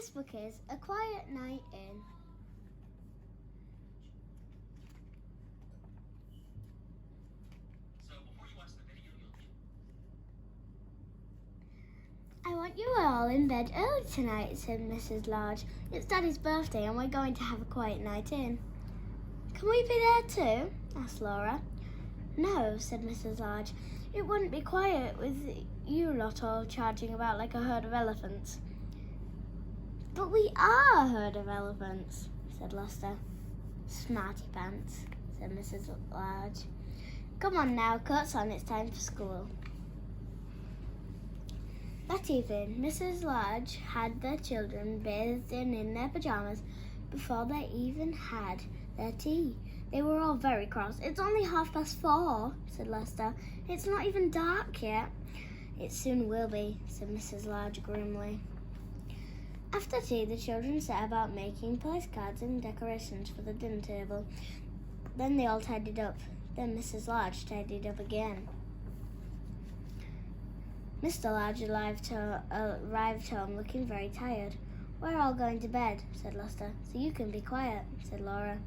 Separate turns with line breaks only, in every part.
This book is A Quiet Night In. I want you all in bed early tonight, said Mrs. Large. It's Daddy's birthday and we're going to have a quiet night in. Can we be there too? Asked Laura. No, said Mrs. Large. It wouldn't be quiet with you lot all charging about like a herd of elephants. But we are a herd of elephants, said Lester. Smarty pants, said Mrs. Large. Come on now, coats on, it's time for school. That evening, Mrs. Large had their children bathed in their pyjamas before they even had their tea. They were all very cross. It's only 4:30, said Lester. It's not even dark yet. It soon will be, said Mrs. Large grimly. After tea, the children set about making place cards and decorations for the dinner table. Then they all tidied up. Then Mrs. Large tidied up again. Mr. Large arrived home looking very tired. We're all going to bed, said Lester, so you can be quiet, said Laura.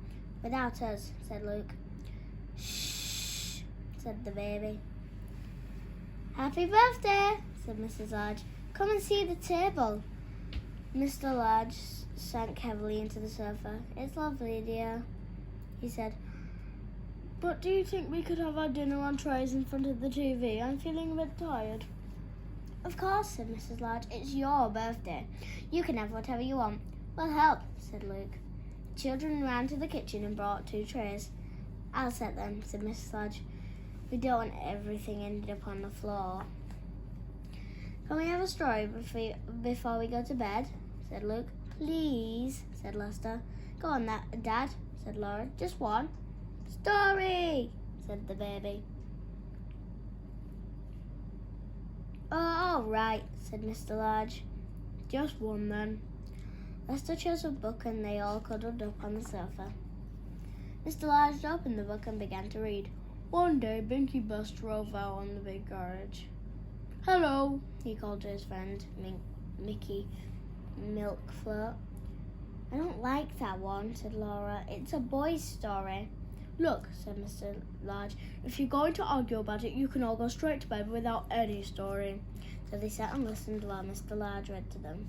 Without us, said Luke. Shh, said the baby. Happy birthday, said Mrs. Large. Come and see the table. Mr. Large sank heavily into the sofa. It's lovely, dear, he said. But do you think we could have our dinner on trays in front of the TV? I'm feeling a bit tired. Of course, said Mrs. Large. It's your birthday. You can have whatever you want. We'll help, said Luke. The children ran to the kitchen and brought 2 trays. I'll set them, said Mrs. Large. We don't want everything ended up on the floor. Can we have a story before we go to bed? Said Luke. Please, said Lester. Go on, Dad, said Laura. Just one. Story, said the baby. Oh, all right, said Mr. Large. Just one then. Lester chose a book and they all cuddled up on the sofa. Mr. Large opened the book and began to read. One day, Binky Bus drove out on the big garage. Hello, he called to his friend, Mickey Milkfloat. I don't like that one, said Laura. It's a boy's story. Look, said Mr. Large, if you're going to argue about it, you can all go straight to bed without any story. So they sat and listened while Mr. Large read to them.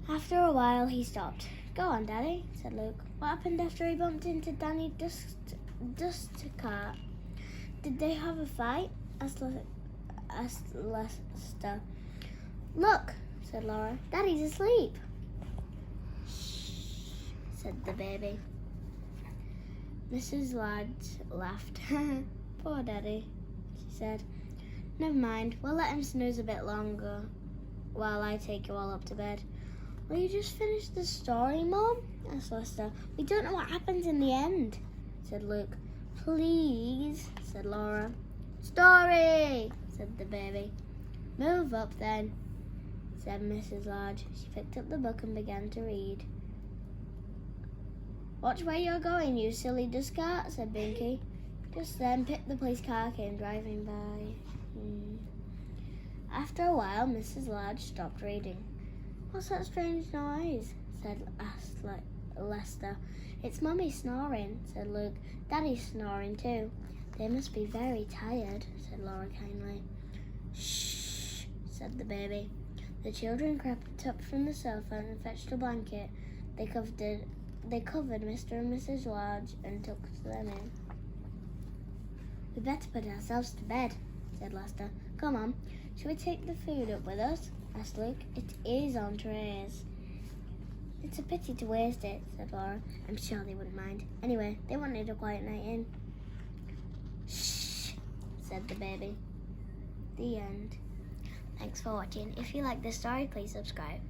After a while, he stopped. Go on, Daddy, said Luke. What happened after he bumped into Danny Dustcart? Did they have a fight? Asked Lester. Look, said Laura. Daddy's asleep. Shh, said the baby. Mrs. Large laughed. Poor Daddy, she said. Never mind, we'll let him snooze a bit longer while I take you all up to bed. Will you just finish the story, Mom? Asked Lester. We don't know what happens in the end, said Luke. Please, said Laura. Story, said the baby. Move up then, said Mrs. Large. She picked up the book and began to read. Watch where you're going, you silly dustcart, said Binky. Just then, Pip the police car came driving by. After a while, Mrs. Large stopped reading. What's that strange noise? Asked Lester. It's Mummy snoring, said Luke. Daddy's snoring too. They must be very tired, said Laura kindly. Shh, said the baby. The children crept up from the sofa and fetched a blanket. They covered Mr. and Mrs. Large and tucked them in. We'd better put ourselves to bed, said Lester. Come on, shall we take the food up with us? Asked Luke. It is on trays. It's a pity to waste it, said Laura. I'm sure they wouldn't mind. Anyway, they wanted a quiet night in. Shh, said the baby. The end. Thanks for watching. If you like this story, please subscribe.